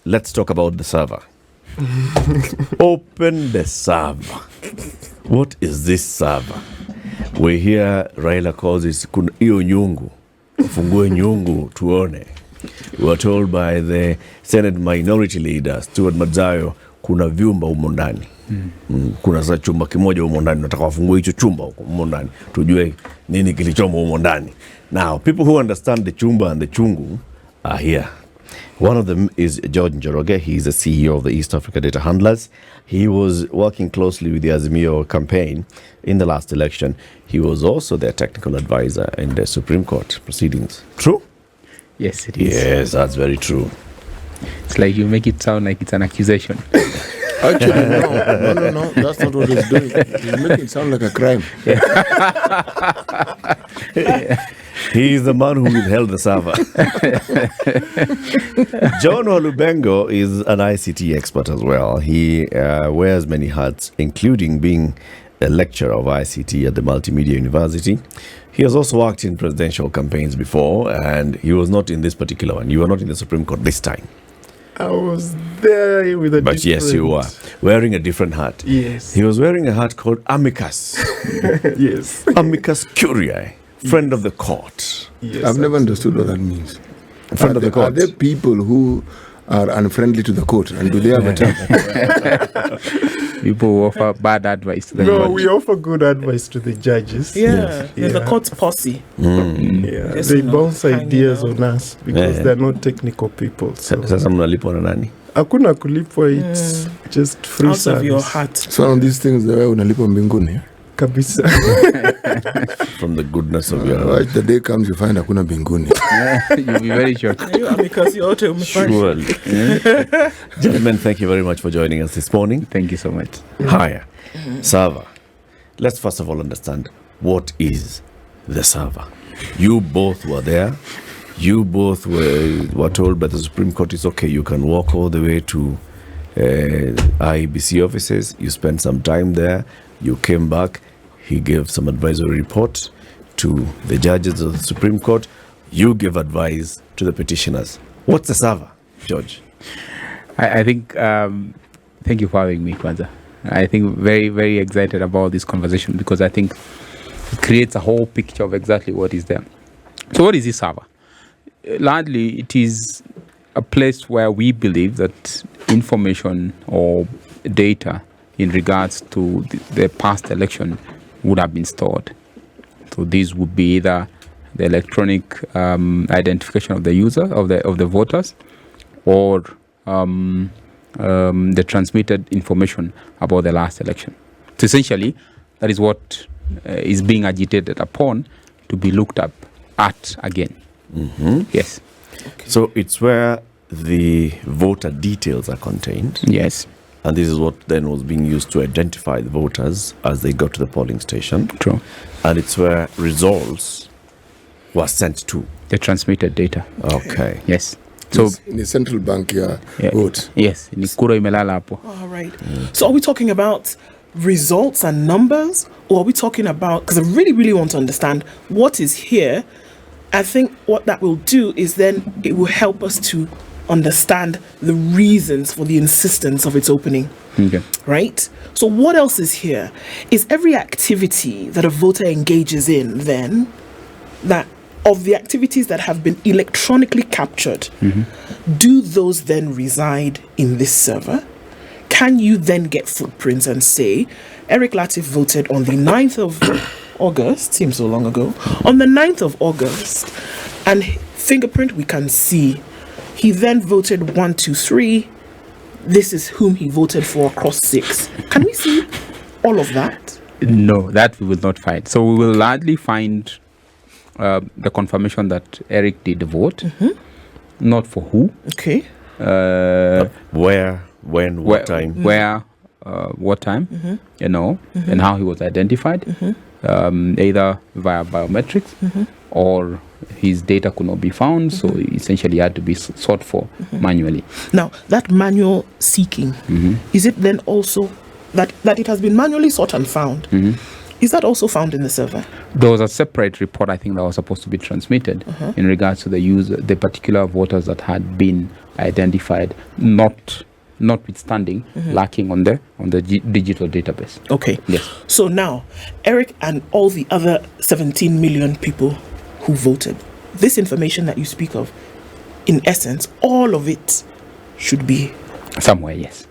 Let's talk about the server. Open the server. What is this server? We hear Raila calls it iyo nyungu. Fungue nyungu tuone. We were told by the Senate Minority Leader Stuart Madzayo kuna vyumba humo ndani. Kuna za chumba kimoja humo ndani, nataka wafungue hicho chumba humo ndani tujue nini kilichomo humo ndani. Now, people who understand the chumba and the chungu are here. One of them is George Njoroge. He is the CEO of the East Africa Data Handlers. He was working closely with the Azimio campaign in the last election. He was also their technical advisor in the Supreme Court proceedings. True? Yes, it is. Yes, that's very true. It's like you make it sound like it's an accusation. Actually, no. That's not what he's doing. He's making it sound like a crime. He is the man who withheld the server. John Walubengo is an ICT expert as well. He wears many hats, including being a lecturer of ICT at the Multimedia University. He has also worked in presidential campaigns before, and he was not in this particular one. You were not in the Supreme Court this time. I was there with a But different... yes, you were wearing a different hat. Yes. He was wearing a hat called Amicus. Yes. Amicus Curiae, friend of the court. Yes. I've never understood what that means. Friend of the court. Are there people who are unfriendly to the court, and do they have a term? People who offer bad advice to the No, judge. we offer good advice to the judges. Yeah, they're the court posse. Yeah. Yes, They you know, bounce hanging ideas out. on us because Yeah. they're not technical people. So Sasa mnalipwa na nani? hakuna kulipwa, it's just free Out of your service. heart. So on these things, the way unalipa mbinguni. Kabisa. From the goodness of your Right, the day comes you find hakuna mbinguni. You'll be very shocked. Because you're Surely. Gentlemen, thank you very much for joining us this morning. Thank you so much. Higher. Server. Let's first of all understand what is the server. You both were there. You both were told by the Supreme Court it's okay, you can walk all the way to IEBC offices. You spent some time there. You came back. He gave some advisory report to the judges of the Supreme Court. You gave advice to the petitioners. What's the server, George? I think, thank you for having me, Kwanza. I think very, very excited about this conversation because I think it creates a whole picture of exactly what is there. So what is this server? Largely, it is a place where we believe that information or data in regards to the past election would have been stored. So these would be either the electronic identification of the user, of the voters, or the transmitted information about the last election. So essentially, that is what is being agitated upon to be looked up at again. Yes. Okay. So it's where the voter details are contained. Yes. And this is what then was being used to identify the voters as they got to the polling station. True. And it's where results were sent to. The transmitted data. Okay. Yes. So In the central bank, vote. yes, ni kura imelala hapo. All right. So are we talking about results and numbers? Or are we talking about, because I really, really want to understand what is here. I think what that will do is then it will help us to understand the reasons for the insistence of its opening. Okay. Right? So what else is here? Is every activity that a voter engages in then, that of the activities that have been electronically captured, do those then reside in this server? Can you then get footprints and say, Eric Latif voted on the 9th of August, seems so long ago, on the 9th of August, and fingerprint we can see. He then voted 1, 2, 3. This is whom he voted for across 6. Can we see all of that? No, that we will not find. So we will largely find the confirmation that Eric did vote, not for who. Okay. Where, when, what time? Where, what time, and how he was identified, either via biometrics or his data could not be found, so essentially had to be sought for manually. Now, that manual seeking, is it then also that it has been manually sought and found? Is that also found in the server? There was a separate report, I think, that was supposed to be transmitted in regards to the particular voters that had been identified, notwithstanding lacking on the digital database. Okay. Yes. So now, Eric and all the other 17 million people who voted, this information that you speak of, in essence, all of it should be Somewhere, yes.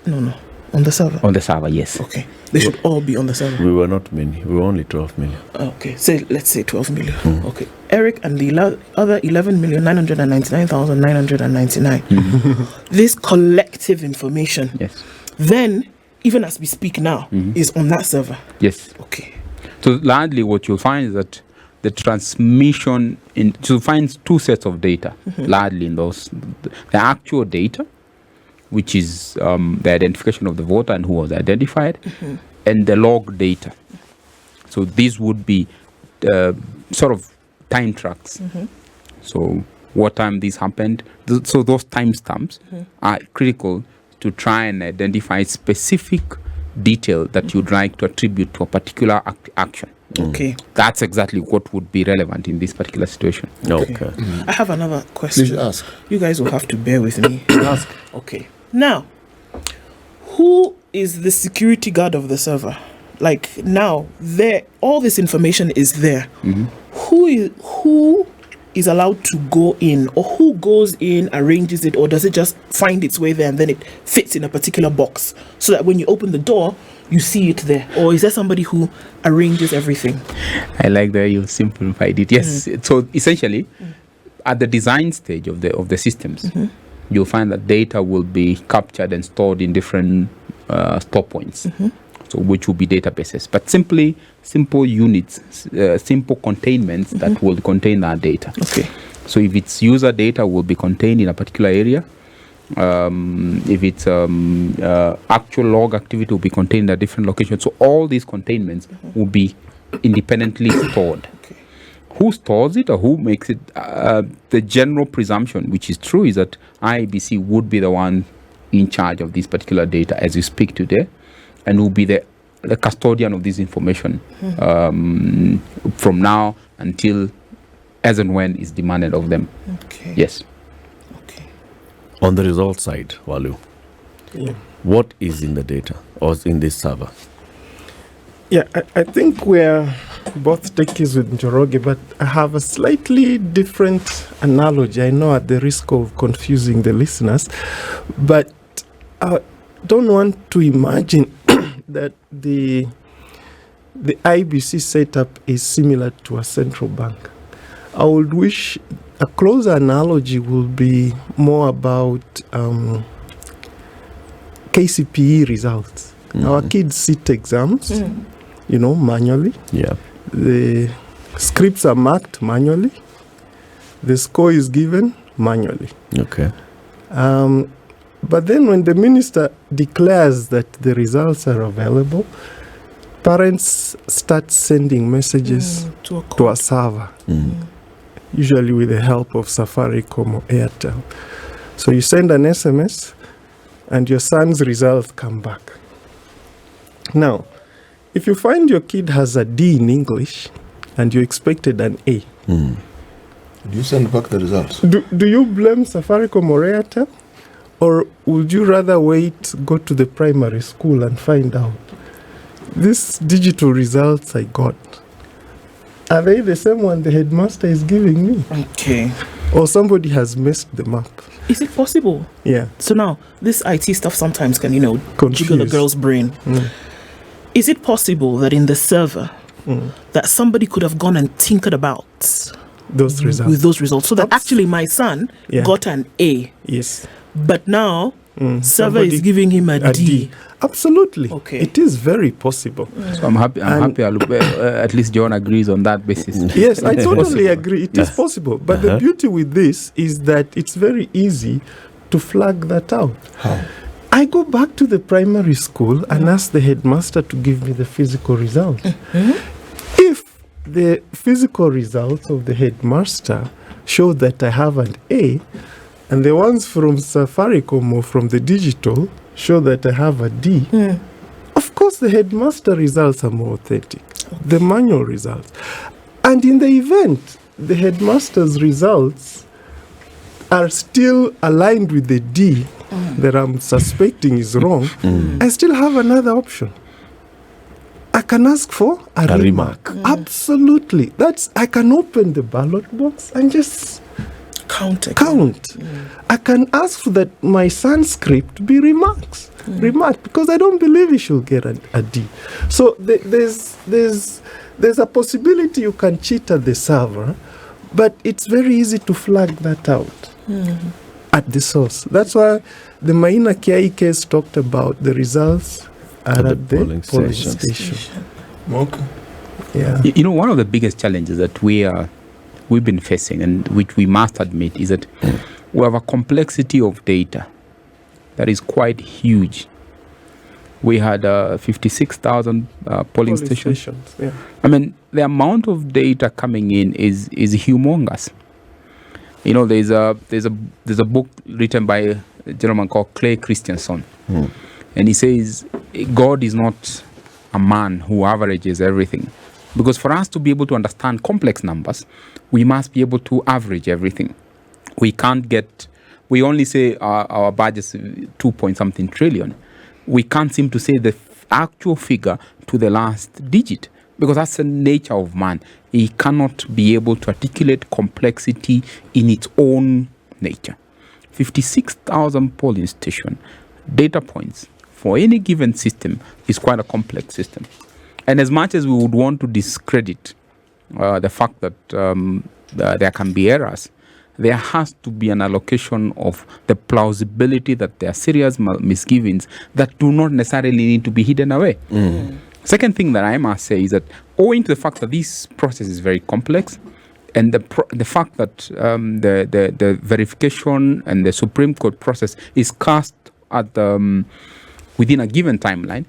No, on the server. On the server, yes. Okay, they should all be on the server. We were not many. We were only 12 million. Okay, let's say 12 million. Okay, Eric and the other 11,999,999. This collective information, Yes. then, even as we speak now, is on that server. Yes. Okay. So largely what you'll find is that the transmission to find two sets of data, largely in those, the actual data, which is the identification of the voter and who was identified, and the log data. So these would be sort of time tracks. So what time this happened. So those timestamps are critical to try and identify specific detail that you'd like to attribute to a particular action. Okay. That's exactly what would be relevant in this particular situation. Okay. I have another question. Please ask. You guys will have to bear with me. Ask. Okay. Now, who is the security guard of the server? Like now, all this information is there. Who is allowed to go in, or who goes in, arranges it, or does it just find its way there and then it fits in a particular box so that when you open the door, you see it there? Or is there somebody who arranges everything? I like that you simplified it. Yes. So essentially, at the design stage of the systems, you'll find that data will be captured and stored in different store points, so which will be databases. But simple units, simple containments that will contain that data. Okay. So if it's user data, will be contained in a particular area. If it's actual log activity, will be contained in a different location. So all these containments will be independently stored. Okay. Who stores it or who makes it? The general presumption, which is true, is that IEBC would be the one in charge of this particular data as we speak today, and will be the custodian of this information from now until as and when is demanded of them. Okay. Yes. Okay. On the result side, Walu, what is in the data or in this server? Yeah, I think we're both techies with Njoroge, but I have a slightly different analogy. I know at the risk of confusing the listeners, but I don't want to imagine that the IEBC setup is similar to a central bank. I would wish a closer analogy will be more about KCPE results. Our kids sit exams, manually. Yeah. The scripts are marked manually. The score is given manually. Okay. But then when the minister declares that the results are available, parents start sending messages to a server, usually with the help of Safaricom or Airtel. So you send an SMS and your son's results come back. Now, if you find your kid has a D in English and you expected an A, Do you send back the results? do you blame Safaricom or Airtel? Or would you rather go to the primary school and find out, these digital results I got, are they the same one the headmaster is giving me? Okay. Or somebody has messed them up? Is it possible? Yeah. So now, this IT stuff sometimes can, jiggle a Confuse. girl's brain. Is it possible that in the server, that somebody could have gone and tinkered about Those results. with those results, so that actually my son got an A, Yes. but now server Somebody- is giving him a D. Absolutely. Okay. It is very possible. So I'm happy. At least John agrees on that basis. Yes, I It's totally possible. agree. It is possible. But the beauty with this is that it's very easy to flag that out. How? I go back to the primary school and ask the headmaster to give me the physical results. If the physical results of the headmaster show that I have an A, and the ones from Safaricom or from the digital show that I have a D, of Of course, the headmaster results are more authentic, the manual results. And in the event, the headmaster's results are still aligned with the D that I'm suspecting is wrong, I still have another option. I can ask for a remark. Absolutely. I can open the ballot box and just count. I can ask for that my Sanskrit be remarked, because I don't believe he should get a D. So there's a possibility you can cheat at the server, but it's very easy to flag that out at the source. That's why the Maina Kiai case talked about the results are at the polling station. Okay. Yeah. You know, one of the biggest challenges that we've been facing, and which we must admit, is that we have a complexity of data that is quite huge. We had 56,000 polling stations. Yeah. I mean, the amount of data coming in is humongous. You know, there's a book written by a gentleman called Clay Christensen, and he says God is not a man who averages everything, because for us to be able to understand complex numbers, we must be able to average everything. We only say our budget's 2-point-something trillion. We can't seem to say the actual figure to the last digit, because that's the nature of man. He cannot be able to articulate complexity in its own nature. 56,000 polling station data points for any given system is quite a complex system. And as much as we would want to discredit the fact that there can be errors, there has to be an allocation of the plausibility that there are serious misgivings that do not necessarily need to be hidden away. Second thing that I must say is that owing to the fact that this process is very complex, and the fact that the verification and the Supreme Court process is cast at within a given timeline,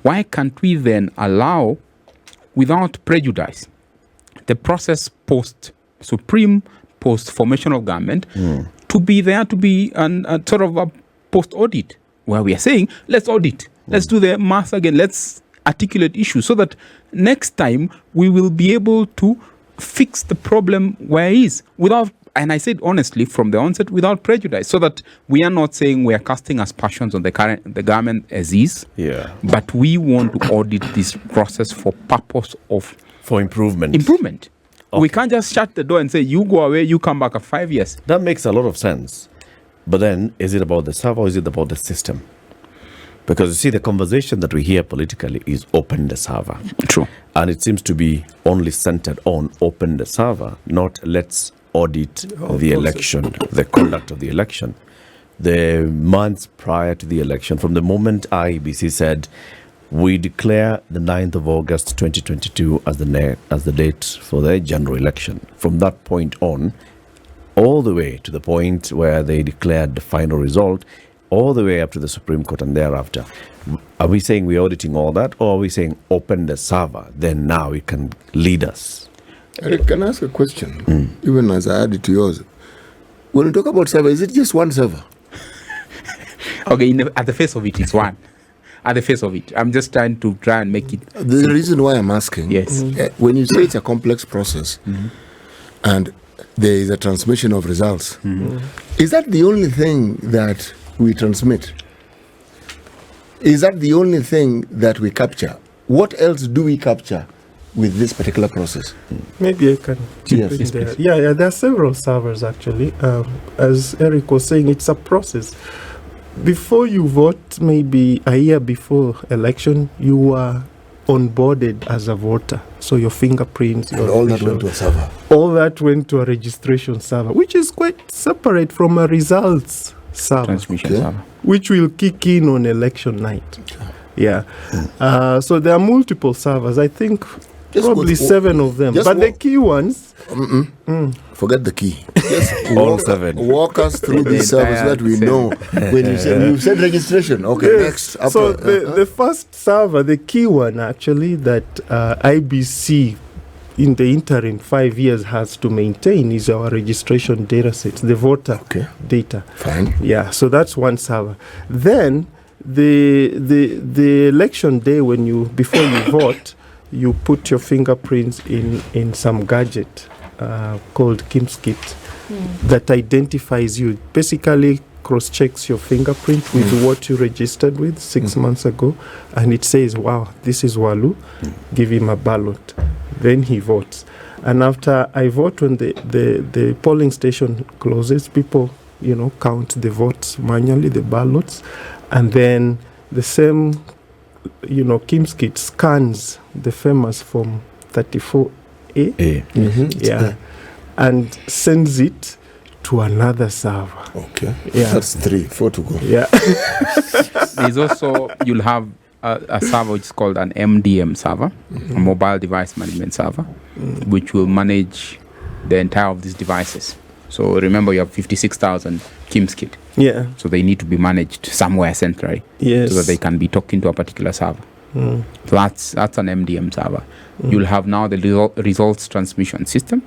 why can't we then allow, without prejudice, the process post-Supreme, post-formation of government, to be there to be a sort of a post-audit, where we are saying, let's audit, let's do the math again, let's articulate issues, so that next time we will be able to fix the problem where it is, without, and I said honestly from the onset, without prejudice, so that we are not saying we are casting aspersions on the government as is, but we want to audit this process for purpose of improvement. Okay. We can't just shut the door and say, you go away, you come back after 5 years. That makes a lot of sense. But then, is it about the server or is it about the system? Because you see, the conversation that we hear politically is open the server. True. And it seems to be only centered on open the server, not let's audit the election, the conduct of the election. The months prior to the election, from the moment IEBC said, we declare the 9th of August 2022 as the date for the general election. From that point on, all the way to the point where they declared the final result, all the way up to the Supreme Court and thereafter. Are we saying we're auditing all that, or are we saying open the server, then now it can lead us? Eric, can I ask a question? Even as I add it to yours. When you talk about server, is it just one server? Okay, at the face of it, it's one. At the face of it. I'm just trying and make it. The reason why I'm asking, yes, when you say it's a complex process, and there is a transmission of results, is that the only thing that we transmit? Is that the only thing that we capture? What else do we capture with this particular process? Maybe I can chip in there. Yeah, there are several servers actually. As Eric was saying, it's a process. Before you vote, maybe a year before election, you are onboarded as a voter. So your fingerprints, and all that went to a server. All that went to a registration server, which is quite separate from a results server, transmission server, which will kick in on election night. Yeah. So there are multiple servers. I think probably 7 of them. But the key ones... Forget the key. Just all 7. Walk us through these servers so that we know. When you said registration, okay, next. After, so the first server, the key one actually, that IBC in the interim 5 years has to maintain is our registration data sets, the voter data. Fine. Yeah, so that's one server. Then the election day, when you before you vote, you put your fingerprints in some gadget called KimSkit that identifies you. Basically, cross-checks your fingerprint with what you registered with 6 months ago, and it says, "Wow, this is Walu. Give him a ballot." Then he votes. And after I vote, when the polling station closes, people, count the votes manually, the ballots, and then the same, KimSkit scans the famous Form 34A, yeah, and sends it to another server. Okay. Yeah. That's 4 to go. Yeah. There's also, you'll have a server which is called an MDM server, a mobile device management server, which will manage the entire of these devices. So remember, you have 56,000 KimSkit. Yeah. So they need to be managed somewhere centrally, Yes. so that they can be talking to a particular server. So that's an MDM server. You'll have now the results transmission system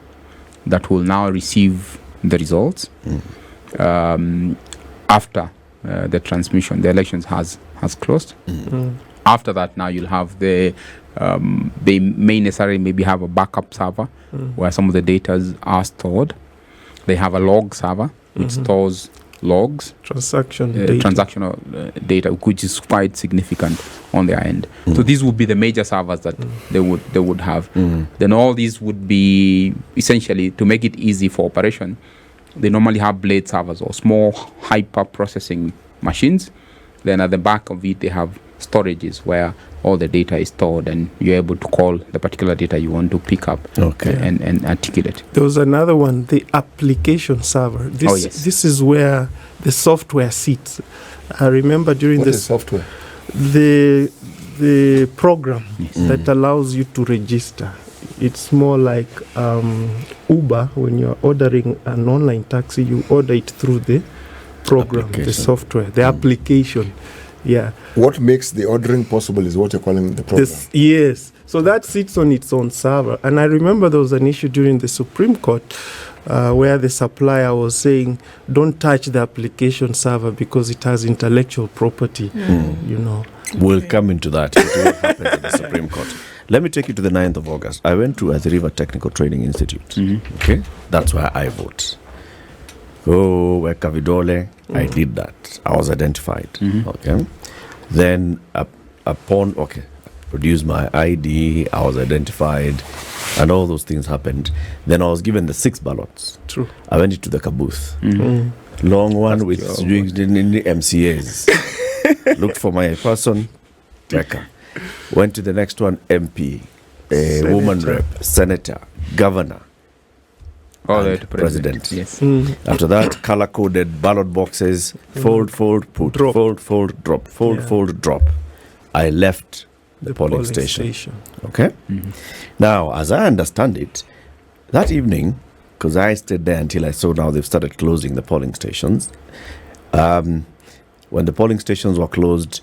that will now receive the results after the transmission, the elections has closed. After that, now you'll have they may necessarily maybe have a backup server where some of the data are stored. They have a log server which stores logs, transactional data, which is quite significant on their end. So these would be the major servers that they would have. Then all these would be essentially, to make it easy for operation, they normally have blade servers or small hyper processing machines. Then at the back of it, they have storages where all the data is stored, and you're able to call the particular data you want to pick up and articulate. There was another one, the application server. This is where the software sits. I remember during What is software? The program that allows you to register. It's more like Uber. When you're ordering an online taxi, you order it through the program, the software, the application. Yeah. What makes the ordering possible is what you're calling the program. Yes. So that sits on its own server. And I remember there was an issue during the Supreme Court where the supplier was saying, don't touch the application server because it has intellectual property, We'll come into that. It will happen at the Supreme Court. Let me take you to the 9th of August. I went to the River Technical Training Institute. Okay? That's where I vote. Oh, where Kavidole, I did that. I was identified. Okay. Then upon, produced my ID, I was identified, and all those things happened. Then I was given the 6 ballots. True. I went into the caboose. Long one with the MCAs. Looked for my person, Becca. Went to the next one, MP, woman rep, senator, governor, All the way to president. Yes. After that, color-coded ballot boxes, fold, put, Drop. fold, drop, fold, drop. I left the polling station. Okay? Now, as I understand it, that evening, because I stayed there until I saw now they've started closing the polling stations. When the polling stations were closed,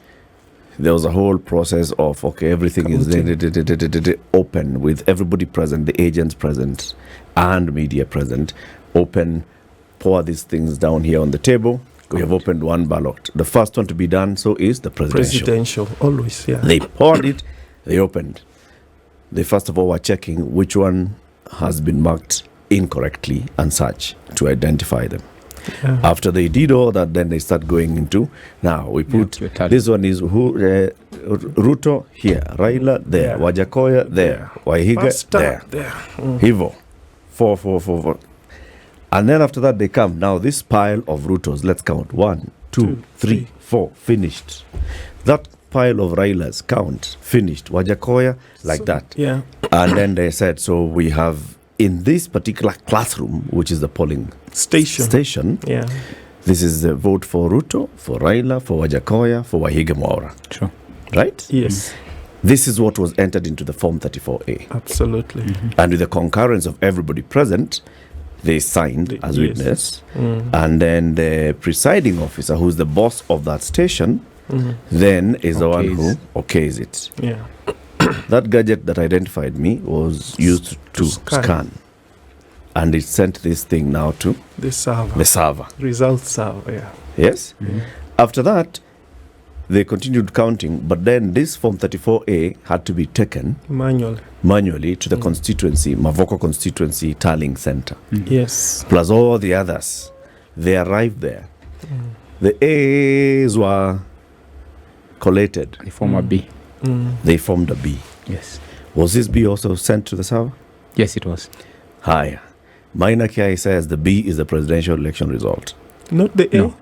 there was a whole process of, everything is open with everybody present, the agents present and media present. Open, pour these things down here on the table. We have opened one ballot. The first one to be done so is the presidential. Always, yeah. They poured it, they opened. They first of all were checking which one has been marked incorrectly and such to identify them. Yeah. After they did all that, then they start going into, now we put, this one is Ruto here, Raila there, Wajakoya there, Waihiga there. Hivo. 4. And then after that they come, now this pile of Rutos, let's count, 1, 2, 3, 4, finished. That pile of Railas, count, finished. Wajakoya, like that. Yeah. And then they said, so we have, in this particular classroom, which is the polling station, yeah, this is the vote for Ruto, for Raila, for Wajakoya, for Wahiga Mwaura. Sure. Right? Yes. This is what was entered into the Form 34A. Absolutely. And with the concurrence of everybody present, they signed as witness. And then the presiding officer, who's the boss of that station, then is the one who okays it. Yeah. That gadget that identified me was used to scan. And it sent this thing now to the server. the server. Results server, yeah. Yes? After that, they continued counting, but then this Form 34A had to be taken manually. to the constituency, Mavoko constituency tallying center. Yes. Plus all the others. They arrived there. The A's were collated. They form a B. They formed a B. Yes. Was this B also sent to the server? Yes, it was. Higher. Minor Kiai says the B is the presidential election result. Not the A. No,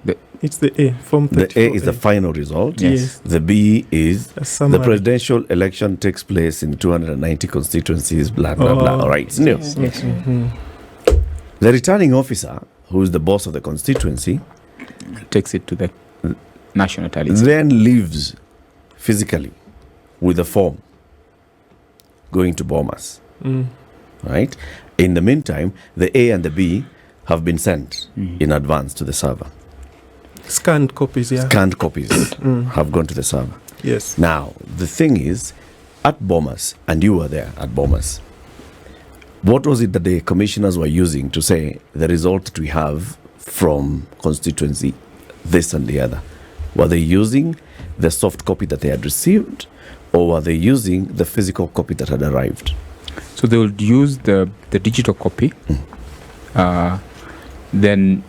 It's the A. Form The 34A. A is the final result. Yes. The B is A summary. the presidential election takes place in 290 constituencies, blah, blah, blah. All right. No. Yes. The returning officer, who is the boss of the constituency, Takes it to the national tally. then leaves physically with a form going to Bomas. Right? In the meantime, the A and the B have been sent in advance to the server. Scanned copies, yeah. Scanned copies have gone to the server. Yes. Now, the thing is, at Bomas, and you were there at Bomas, what was it that the commissioners were using to say the result that we have from constituency, this and the other? Were they using the soft copy that they had received, or were they using the physical copy that had arrived? So they would use the digital copy. Then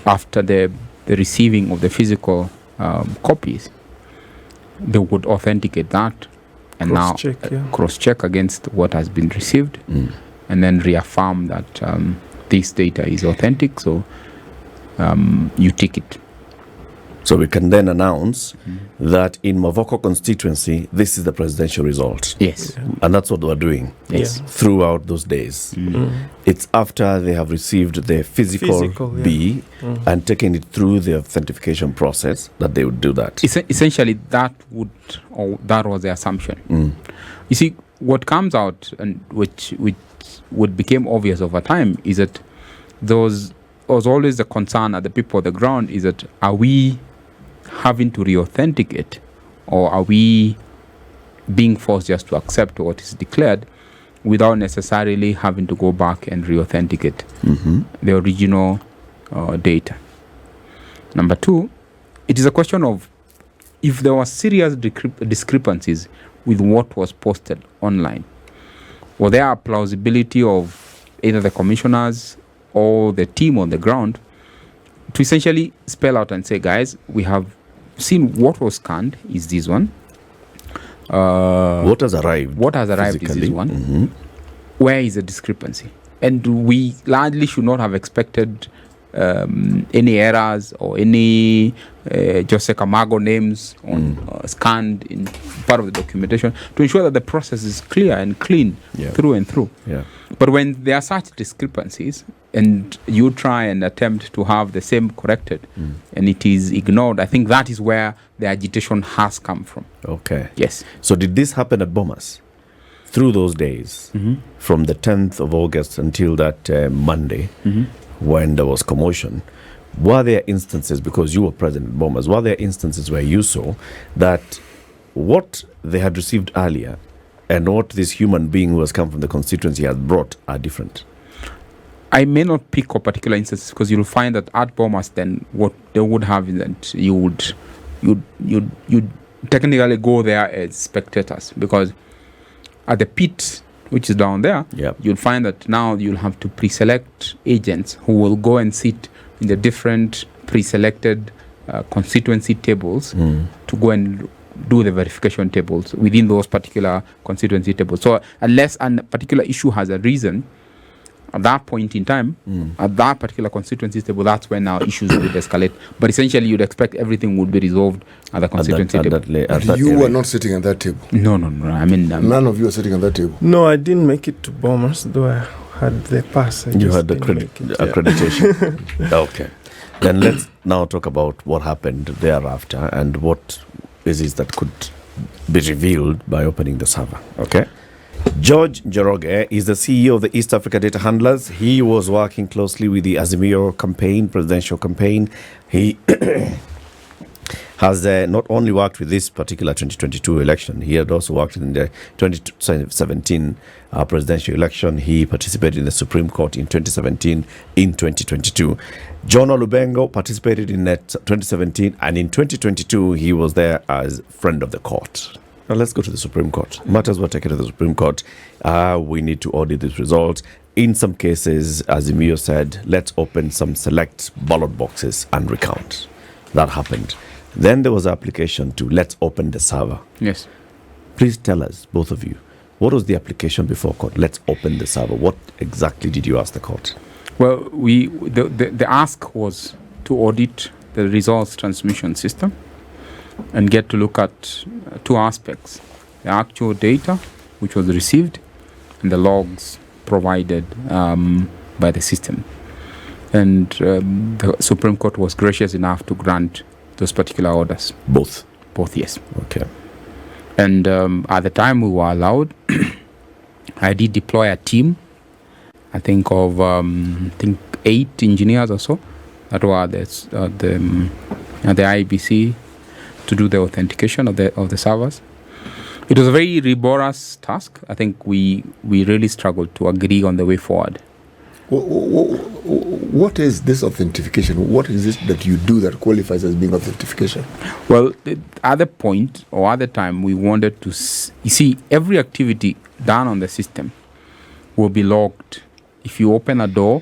after the receiving of the physical copies, they would authenticate that and Cross-check, now cross-check against what has been received, and then reaffirm that this data is authentic. So you tick it. So we can then announce that in Mavoko constituency, this is the presidential result. Yes. And that's what we're doing Yes. throughout those days. It's after they have received the physical B and taken it through the authentication process that they would do that. Essentially, that was the assumption. You see, what comes out and which became obvious over time is that was always the concern at the people on the ground is that are we having to re-authenticate, or are we being forced just to accept what is declared without necessarily having to go back and re-authenticate the original data? Number two, it is a question of if there were serious discrepancies with what was posted online, was there a plausibility of either the commissioners or the team on the ground to essentially spell out and say, guys, we have seen what was scanned is this one. What has arrived? What has arrived is this one. Where is the discrepancy? And we largely should not have expected any errors or any Jose Camargo names on scanned in part of the documentation to ensure that the process is clear and clean through and through. But when there are such discrepancies and you try and attempt to have the same corrected and it is ignored, I think that is where the agitation has come from. Okay. Yes. So did this happen at Bomas through those days, from the 10th of August until that Monday when there was commotion? Were there instances, because you were present at Bomas, were there instances where you saw that what they had received earlier and what this human being who has come from the constituency has brought are different? I may not pick up particular instances because you'll find that at Bomas, then what they would have is that you'd technically go there as spectators, because at the pit, which is down there, you'll find that now you'll have to pre-select agents who will go and sit in the different pre-selected constituency tables to go and do the verification tables within those particular constituency tables. So unless a particular issue has a reason, at that point in time, at that particular constituency table, that's when our issues would escalate. But essentially, you'd expect everything would be resolved at the constituency table. You were not sitting at that table? No. I mean... None of you are sitting at that table? No, I didn't make it to Bomas, though I had the pass. You had the accreditation. Okay. Then let's now talk about what happened thereafter and what is it that could be revealed by opening the server. Okay. George Njoroge is the CEO of the East Africa Data Handlers. He was working closely with the Azimio campaign, presidential campaign. He has not only worked with this particular 2022 election, he had also worked in the 2017 presidential election. He participated in the Supreme Court in 2017, in 2022. John Walubengo participated in that 2017, and in 2022, he was there as friend of the court. Now let's go to the Supreme Court. Matters were taken to the Supreme Court. We need to audit these results. In some cases, as Emilio said, let's open some select ballot boxes and recount. That happened. Then there was an application to let's open the server. Yes. Please tell us, both of you, what was the application before court? Let's open the server. What exactly did you ask the court? Well, the ask was to audit the results transmission system and get to look at two aspects: the actual data which was received and the logs provided by the system. And the Supreme Court was gracious enough to grant those particular orders. Both? Both, yes. Okay. And at the time we were allowed, I did deploy a team, I think of 8 engineers or so that were at the IEBC to do the authentication of the servers. It was a very rigorous task. I think we really struggled to agree on the way forward. What is this authentication? What is it that you do that qualifies as being authentication? Well, at the point or at the time, we wanted to see every activity done on the system will be logged. If you open a door,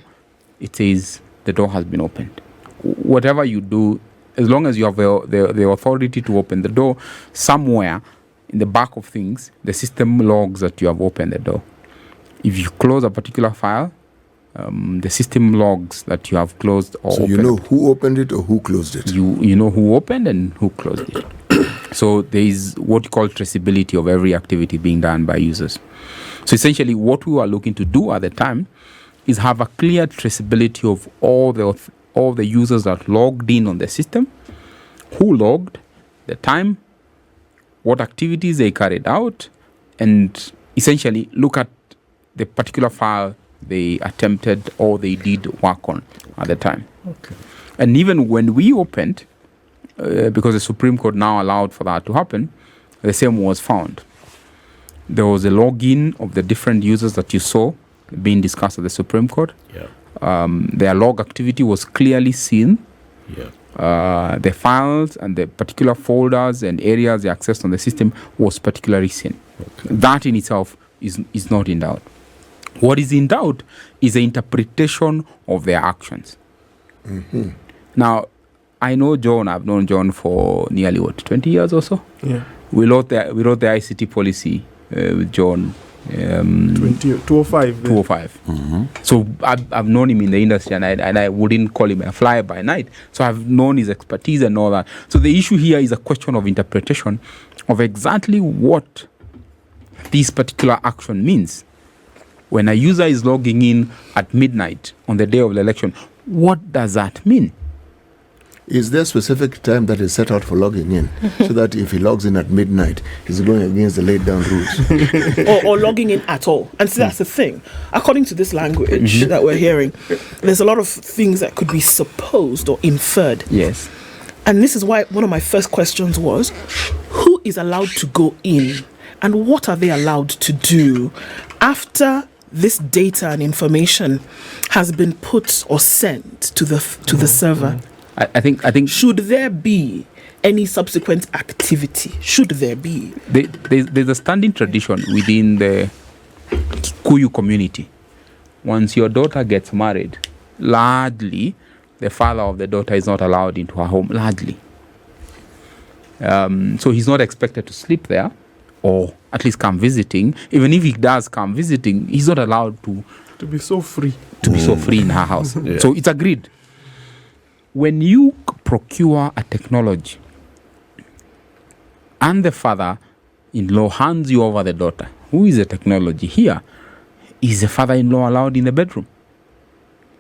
it says the door has been opened. Whatever you do, as long as you have the authority to open the door, somewhere in the back of things, the system logs that you have opened the door. If you close a particular file, the system logs that you have closed or so opened. You know who opened it or who closed it? You know who opened and who closed it. So there is what you call traceability of every activity being done by users. So essentially what we were looking to do at the time is have a clear traceability of all the users that logged in on the system, who logged, the time, what activities they carried out, and essentially look at the particular file they attempted or they did work on at the time. Okay. And even when we opened, because the Supreme Court now allowed for that to happen, the same was found. There was a login of the different users that you saw being discussed at the Supreme Court. Yeah. Their log activity was clearly seen. Yeah. The files and the particular folders and areas they accessed on the system was particularly seen. Okay. That in itself is not in doubt. What is in doubt is the interpretation of their actions. Mm-hmm. Now, I know John. I've known John for nearly 20 years or so. Yeah. We wrote the ICT policy with John. 205. 205. Mm-hmm. So I've known him in the industry, and I wouldn't call him a fly by night. So I've known his expertise and all that. So the issue here is a question of interpretation of exactly what this particular action means. When a user is logging in at midnight on the day of the election, what does that mean? Is there a specific time that is set out for logging in so that if he logs in at midnight, he's going against the laid down rules? or logging in at all? And so that's the thing. According to this language that we're hearing, there's a lot of things that could be supposed or inferred. Yes. And this is why one of my first questions was, who is allowed to go in and what are they allowed to do after this data and information has been put or sent to the server? I think should there be any subsequent activity? Should there be? There's a standing tradition within the Kikuyu community. Once your daughter gets married, largely the father of the daughter is not allowed into her home, largely. So he's not expected to sleep there or at least come visiting. Even if he does come visiting, he's not allowed to be so free. To be so free in her house. Yeah. So it's agreed. When you procure a technology and the father-in-law hands you over the daughter, who is the technology here? Is the father-in-law allowed in the bedroom?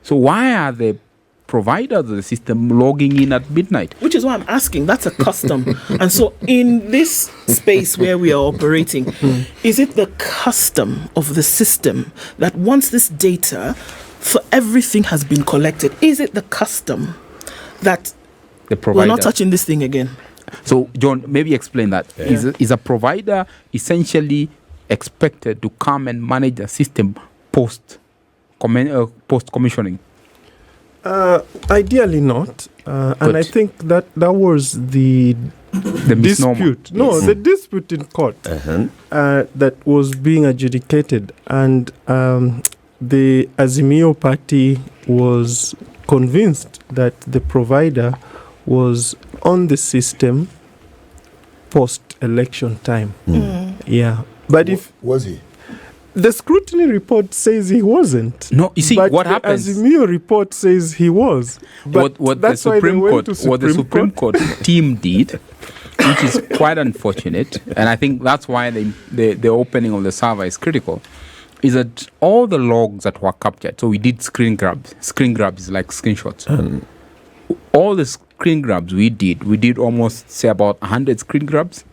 So why are the providers of the system logging in at midnight? Which is why I'm asking. That's a custom. And so in this space where we are operating, is it the custom of the system that once this data for everything has been collected, is it the custom that we're not touching this thing again? So, John, maybe explain that. Is a provider essentially expected to come and manage the system post commissioning? Ideally not. And I think that was the misnomer. dispute. No, the dispute in court that was being adjudicated. And the Azimio party was convinced that the provider was on the system post-election time. Yeah. But if was he? the scrutiny report says he wasn't. No, you see, but what the happens? Azimio report says he was. But What the Supreme Court team did, which is quite unfortunate, and I think that's why the opening of the server is critical, is that all the logs that were captured. So we did screen grabs. Screen grabs is like screenshots. All the screen grabs we did almost say about 100 screen grabs.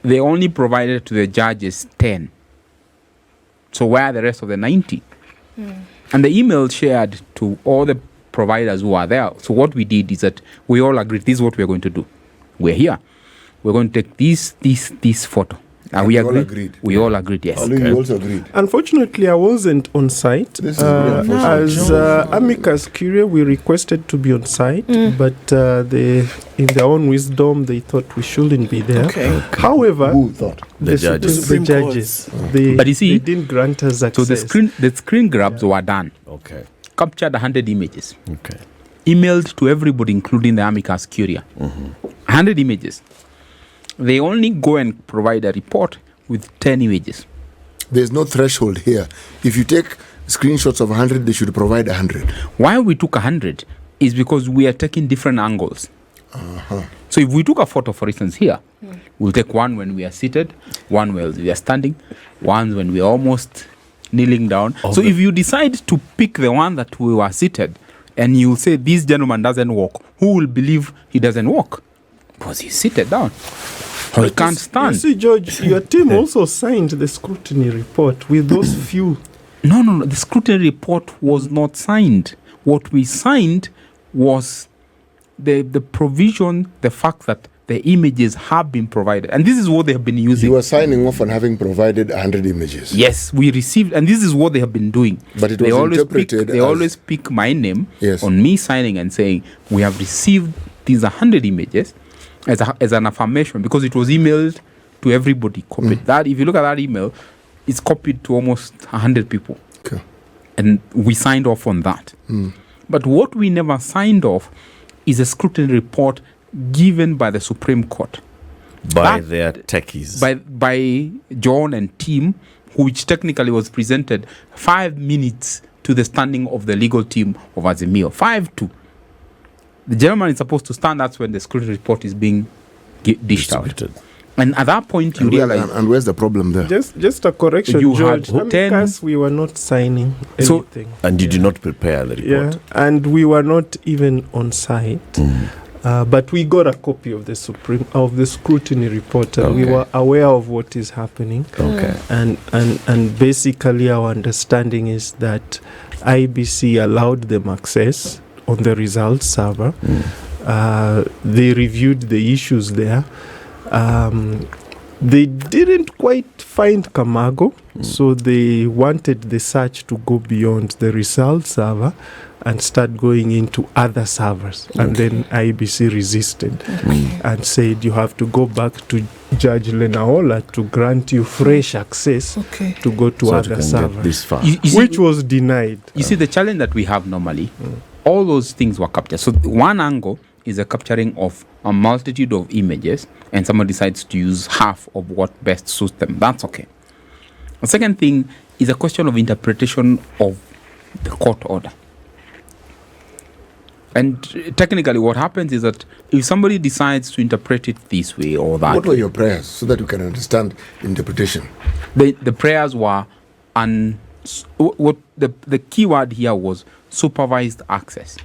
They only provided to the judges 10. So where are the rest of the 90? And the email shared to all the providers who are there. So what we did is that we all agreed, this is what we're going to do. We're here. We're going to take this photo. And we agreed. We all agreed, yes. You also agreed. Unfortunately, I wasn't on site. This is very unfortunate. As amicus curiae, we requested to be on site, but in their own wisdom, they thought we shouldn't be there. However, Who thought? The judges. The judges. But you see, they didn't grant us access. so the screen grabs were done. Okay. Captured 100 images. Okay. Emailed to everybody, including the amicus curiae. 100 images. They only go and provide a report with 10 images. There's no threshold here. If you take screenshots of 100, they should provide 100. Why we took 100 is because we are taking different angles. So if we took a photo, for instance, here, we'll take one when we are seated, one when we are standing, one when we are almost kneeling down. So if you decide to pick the one that we were seated, and you'll say, this gentleman doesn't walk, who will believe he doesn't walk? Because he's seated down. Or he can't stand. You see, George, your team also signed the scrutiny report with those few. No. The scrutiny report was not signed. What we signed was the provision, the fact that the images have been provided. And this is what they have been using. You were signing off on having provided 100 images. Yes, we received, and this is what they have been doing. But it was interpreted They always pick my name Yes. on me signing and saying, we have received these 100 images as an affirmation, because it was emailed to everybody. Copied. That, if you look at that email, it's copied to almost 100 people. Okay. And we signed off on that. But what we never signed off is a scrutiny report given by the Supreme Court. By their techies. By John and team, which technically was presented 5 minutes to the standing of the legal team of Azimio. 5-2. The gentleman is supposed to stand. That's when the scrutiny report is being dished out. And at that point, you realize... And where's the problem there? Just a correction, You George. had 10 Amicus, we were not signing anything. And you did not prepare the report. Yeah, and we were not even on site. But we got a copy of the scrutiny report, and we were aware of what is happening. Okay. And basically, our understanding is that IEBC allowed them access on the results server. They reviewed the issues there. They didn't quite find Camargo, so they wanted the search to go beyond the results server and start going into other servers. And then IEBC resisted and said you have to go back to Judge Lenaola to grant you fresh access to go to other servers, this far. which was denied. You see, the challenge that we have normally, all those things were captured. So one angle is a capturing of a multitude of images, and someone decides to use half of what best suits them. That's okay. The second thing is a question of interpretation of the court order. And technically what happens is that if somebody decides to interpret it this way or that What were your prayers so that you can understand interpretation? the prayers were what the key word here was supervised access.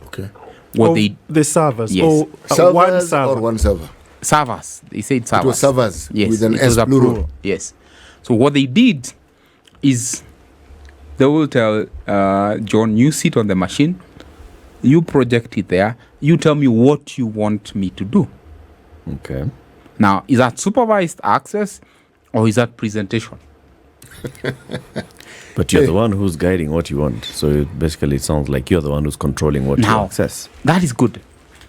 Okay. What Of the servers. Yes. Or Servers one server. or one server? servers, they said servers. It was servers Yes, with an it S was a plural. Yes. So what they did is they will tell John, you sit on the machine, you project it there, you tell me what you want me to do. Okay. Now, is that supervised access or is that presentation? But you're the one who's guiding what you want. So basically, it sounds like you're the one who's controlling what you Now, access. That is good.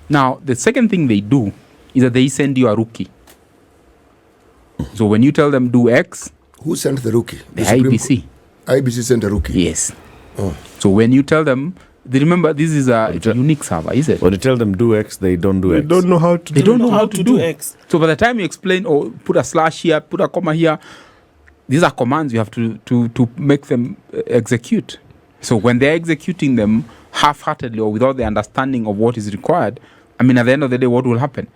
Now, the second thing they do is that they send you a rookie. So when you tell them do X, Who sent the rookie? the Supreme IEBC. IEBC sent a rookie. Yes. Oh. So when you tell them, they remember this is it's a unique server, is it? When you tell them do X, they don't do They X. don't know how to They do don't know how to do X. So by the time you explain or put a slash here, put a comma here, these are commands you have to make them execute. So when they're executing them half-heartedly or without the understanding of what is required, I mean, at the end of the day, what will happen?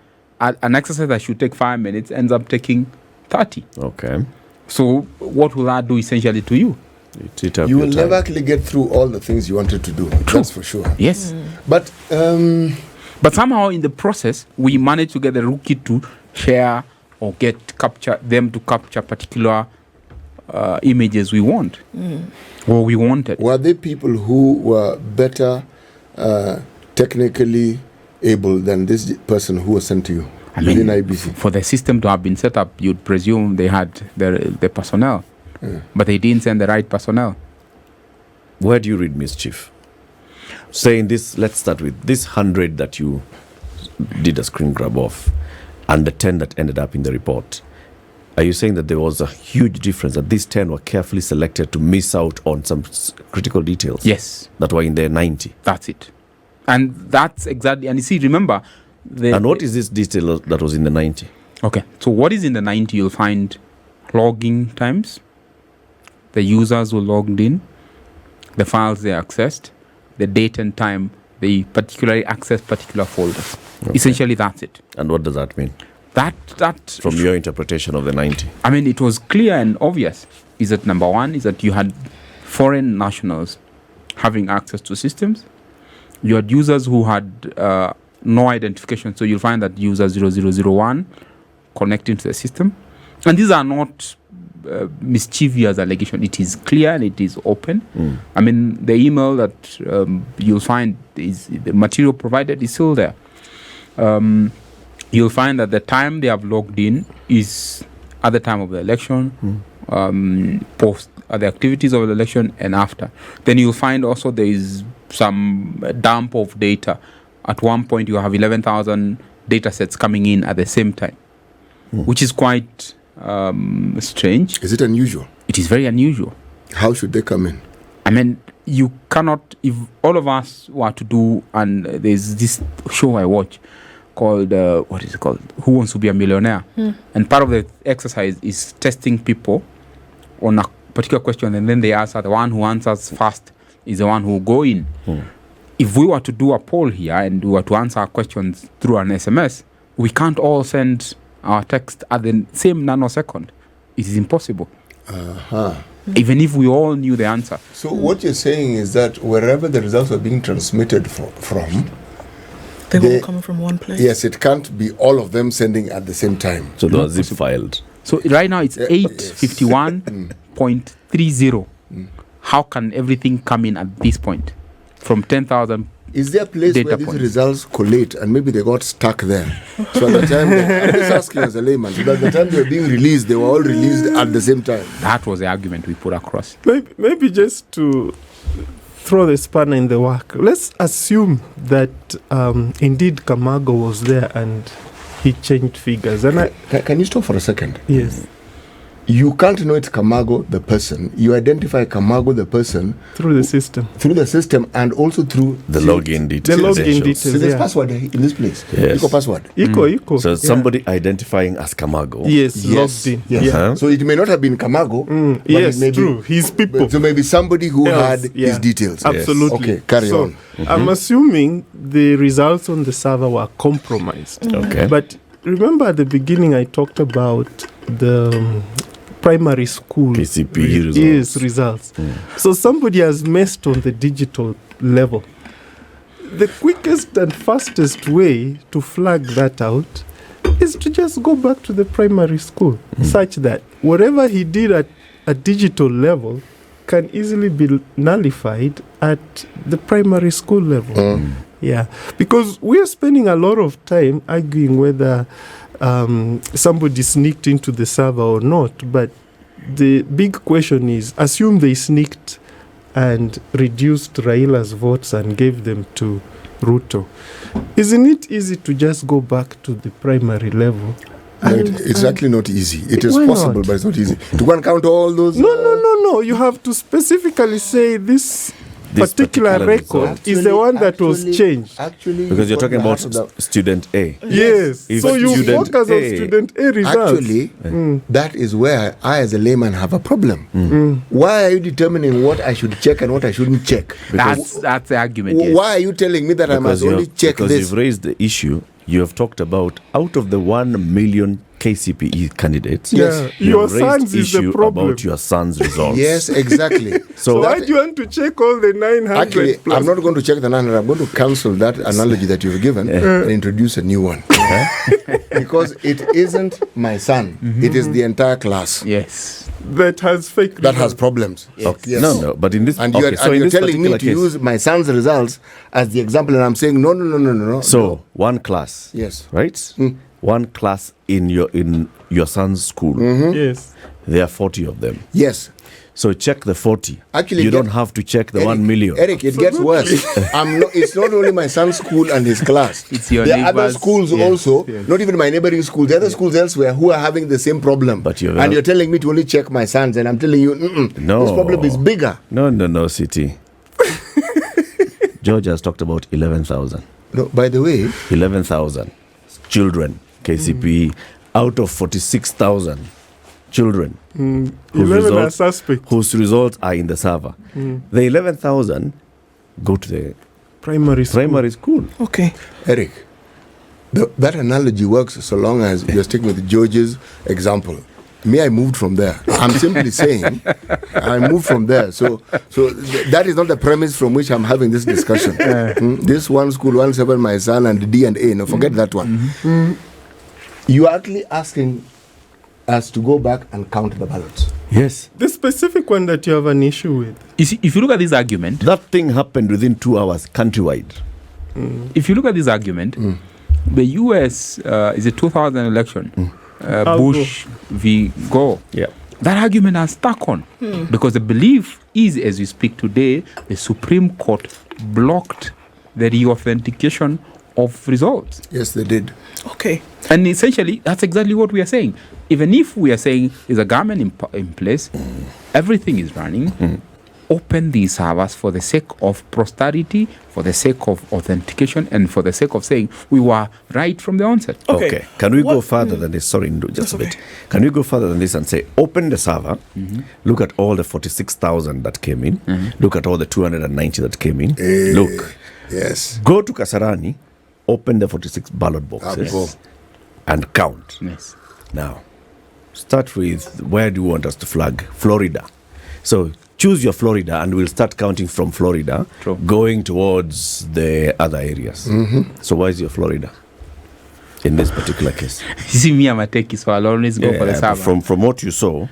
An exercise that should take 5 minutes ends up taking 30. Okay. So what will that do essentially to you? It eat up You your will time. never actually get through all the things you wanted to do. That's for sure. Yes. But But somehow in the process, we manage to get the rookie to share or capture particular images we want or we wanted. were they people who were better technically able than this person who was sent to you I mean, within IBC? for the system to have been set up, you'd presume they had the personnel, but they didn't send the right personnel. Where do you read mischief? Saying this, let's start with this 100 that you did a screen grab of and the 10 that ended up in the report. Are you saying that there was a huge difference, that these 10 were carefully selected to miss out on some critical details? Yes, That were in their 90? that's it. And that's exactly, and you see, remember, And what is this detail that was in the 90? Okay, so what is in the 90, you'll find logging times, the users who logged in, the files they accessed, the date and time they particularly accessed particular folders. Okay. Essentially, that's it. And what does that mean? That From your interpretation of the 90? I mean, it was clear and obvious. Is that number one, is that you had foreign nationals having access to systems. You had users who had no identification. So you'll find that user 0001 connecting to the system. And these are not mischievous allegations. It is clear and it is open. I mean, the email that you'll find is the material provided is still there. You'll find that the time they have logged in is at the time of the election, post the activities of the election, and after. Then you'll find also there is some dump of data. At one point, you have 11,000 data sets coming in at the same time, which is quite strange. Is it unusual? It is very unusual. How should they come in? I mean, you cannot, if all of us were to do, and there's this show I watch called, what is it called? Who Wants to Be a Millionaire? And part of the exercise is testing people on a particular question, and then they answer. The one who answers first is the one who will go in. If we were to do a poll here and we were to answer our questions through an SMS, we can't all send our text at the same nanosecond. It is impossible. Even if we all knew the answer. So what you're saying is that wherever the results are being transmitted from, They're all coming from one place. yes, it can't be all of them sending at the same time. So they were zip filed. So right now it's 851.30. How can everything come in at this point? From 10,000. Is there a place Data where these points. results collate and maybe they got stuck there? So at the time, I'm just asking as a layman, so at the time they were being released, they were all released at the same time. That was the argument we put across. Maybe just to throw the spanner in the work, let's assume that indeed Kamago was there and he changed figures. And Can you stop for a second? yes, You can't know it's Kamago, the person. You identify Kamago, the person, through the system. through the system and also through The login details. The login credentials. So details. there's Yeah. password in this place. Yes. Equal password. Equal. So yeah. somebody identifying as Kamago. Yes, Yes. logged in. Yes. Yeah. So it may not have been Kamago. but Yes, it may be- true. His people. So maybe somebody who Else, had yeah. his details. Absolutely. Okay, carry so, on. I'm assuming the results on the server were compromised. Okay. But remember at the beginning I talked about the primary school PCP results. Yes, results. So somebody has messed on the digital level. The quickest and fastest way to flag that out is to just go back to the primary school, such that whatever he did at a digital level can easily be nullified at the primary school level. Yeah, because we are spending a lot of time arguing whether somebody sneaked into the server or not. But the big question is, assume they sneaked and reduced Raila's votes and gave them to Ruto. Isn't it easy to just go back to the primary level? It's actually not easy. It is Why possible, not? but it's not easy. To go and count all those... No. You have to specifically say this particular record result. is the one that was changed. Actually, Because you're talking about student A. Yes. If So you student focus on A- student A results. Actually, that is where I, as a layman, have a problem. Why are you determining what I should check and what I shouldn't check? That's the argument. Yes. Why are you telling me that I must only check because this? you've raised the issue. You have talked about out of the 1 million KCPE candidates. Yes. you Your have raised sons is the issue problem. about your son's results. Yes, exactly. So why that- do you want to check all the 900 Actually, plus? I'm not going to check the 900. I'm going to cancel that analogy that you've given and introduce a new one. Because it isn't my son. It is the entire class Yes. that has fake that has results. problems. Okay. Yes. No, but in this, And okay, you're, so and in you're this telling me particular to case, use my son's results as the example, and I'm saying no. so one class, Yes. right? One class in your son's school. Yes. There are 40 of them. Yes. So check the 40. Actually, you get- don't have to check the Eric, 1 million. Eric, it gets worse. It's not only my son's school and his class. It's your There are other neighbors. schools Yes, also, yes. not even my neighboring schools. There are other schools elsewhere who are having the same problem. But you're- and you're telling me to only check my sons, and I'm telling you, No. this problem is bigger. No, City. George has talked about 11,000. No, by the way, 11,000 children, KCPE, out of 46,000 children whose 11 are results, suspect. whose results are in the server. The 11,000 go to the Primary school. primary school. Okay. Eric, that analogy works so long as you're sticking with George's example. Me, I moved from there. I'm simply saying, I moved from there. So that is not the premise from which I'm having this discussion. This one school, 1-7, my son, and D and A. No, forget that one. You are actually asking us to go back and count the ballots. Yes. The specific one that you have an issue with. You see, if you look at this argument, That thing happened within 2 hours countrywide. if you look at this argument, the US is a 2000 election. Bush v. Gore. Yeah. That argument has stuck on because the belief is, as we speak today, the Supreme Court blocked the reauthentication of results. Yes, they did. Okay. And essentially, that's exactly what we are saying. Even if we are saying there's a government in place, everything is running, open these servers for the sake of prosperity, for the sake of authentication, and for the sake of saying we were right from the onset. Okay. Can we go What- further than this? Sorry, Ndu, just That's a bit. okay. Can we go further than this and say, open the server, look at all the 46,000 that came in, look at all the 290 that came in, look, Yes. go to Kasarani, open the 46 ballot boxes, Go. and count. Yes. Now, start with, where do you want us to flag? Florida. So choose your Florida, and we'll start counting from Florida, True. going towards the other areas. So why is your Florida in this particular case? You see, me, I'm a techie, so I'll always go for the but server. from what you saw,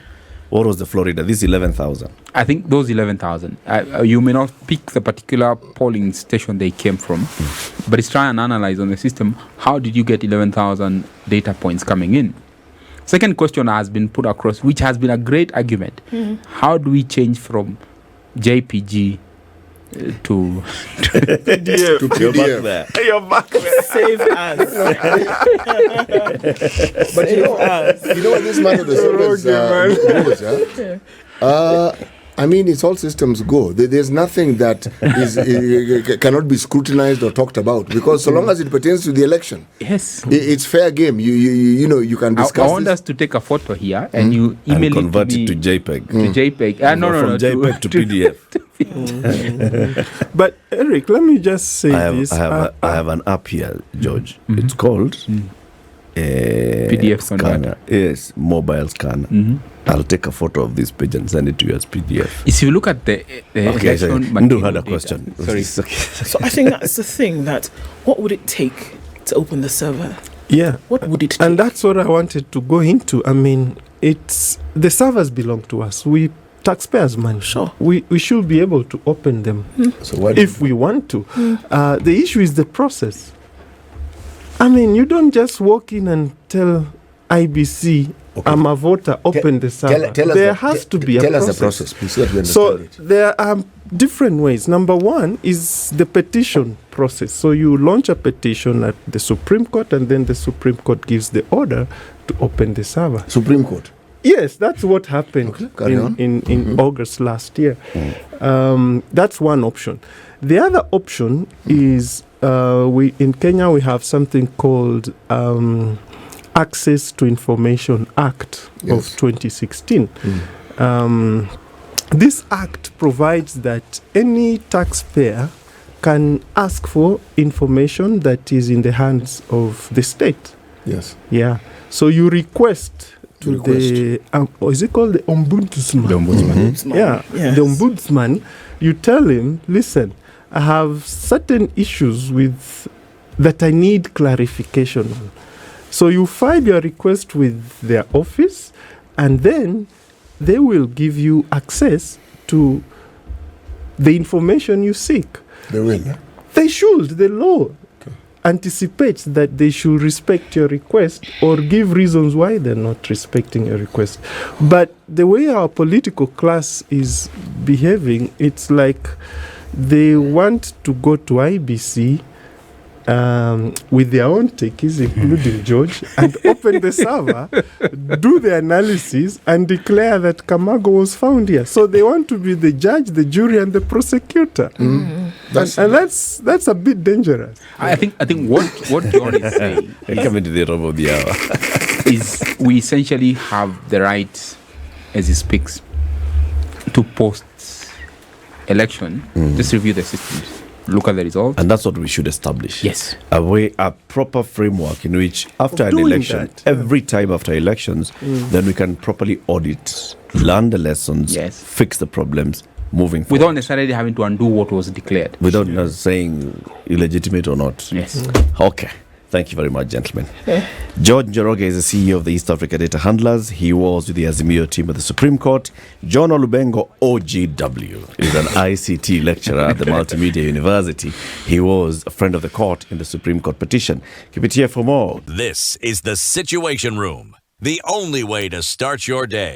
what was the Florida? This 11,000. I think those 11,000, you may not pick the particular polling station they came from, but it's try and analyze on the system, how did you get 11,000 data points coming in? Second question has been put across, which has been a great argument. How do we change from JPG to... PDF. To You're back PDF. there. You're back there. Save as. But you know what this man of the servers goes, huh? I mean, it's all systems go. There's nothing that cannot be scrutinized or talked about, because so long as it pertains to the election, Yes. it's fair game. You know, you can I discuss want this. us to take a photo here and you And email convert it it to to me. JPEG. To JPEG. Go from JPEG to PDF. But Eric, let me just say this. I have an app here, George. It's called PDF scanner. Yes, mobile scanner. I'll take a photo of this page and send it to you as PDF. If you look at the Okay, so election Ndu material had a data- question. Sorry. So I think that's the thing, that what would it take to open the server? Yeah. What would it take? And that's what I wanted to go into. I mean, it's the servers belong to us. We taxpayers' money. Sure. We should be able to open them So what if we want to. The issue is the process. I mean, you don't just walk in and tell IBC, Okay. I'm a voter, open the server. There has to be a tell process. us the process, please, so that we So understand it. there are different ways. Number one is the petition process. So you launch a petition at the Supreme Court, and then the Supreme Court gives the order to open the server. Supreme Court. Yes, that's what happened Okay, carry on. in August last year. That's one option. The other option is we in Kenya we have something called Access to Information Act Yes. of 2016. This act provides that any taxpayer can ask for information that is in the hands of the state. Yes. Yeah. So you request to Request. the is it called the ombudsman? The ombudsman. Ombudsman. Yeah, Yes. the ombudsman. You tell him, listen, I have certain issues with that I need clarification on. So you file your request with their office, and then they will give you access to the information you seek. They will. Yeah? They should. The law anticipates that they should respect your request or give reasons why they're not respecting your request. But the way our political class is behaving, it's like they want to go to IBC with their own techies, including George, and open the server, do the analysis, and declare that Kamago was found here. So they want to be the judge, the jury, and the prosecutor. That's, And that's a bit dangerous. I think what John is saying Coming to the top of the hour. is we essentially have the right, as he speaks, to post election, just review the systems, look at the results. And that's what we should establish. Yes. A proper framework in which after Of an doing election, that, every time after elections, then we can properly audit, learn the lessons, Yes. fix the problems, moving forward. Without necessarily having to undo what was declared. Without us saying illegitimate or not. Yes. Okay. Thank you very much, gentlemen. George Njoroge is the CEO of the East Africa Data Handlers. He was with the Azimio team at the Supreme Court. John Walubengo, OGW, is an ICT lecturer at the Multimedia University. He was a friend of the court in the Supreme Court petition. Keep it here for more. This is the Situation Room, the only way to start your day.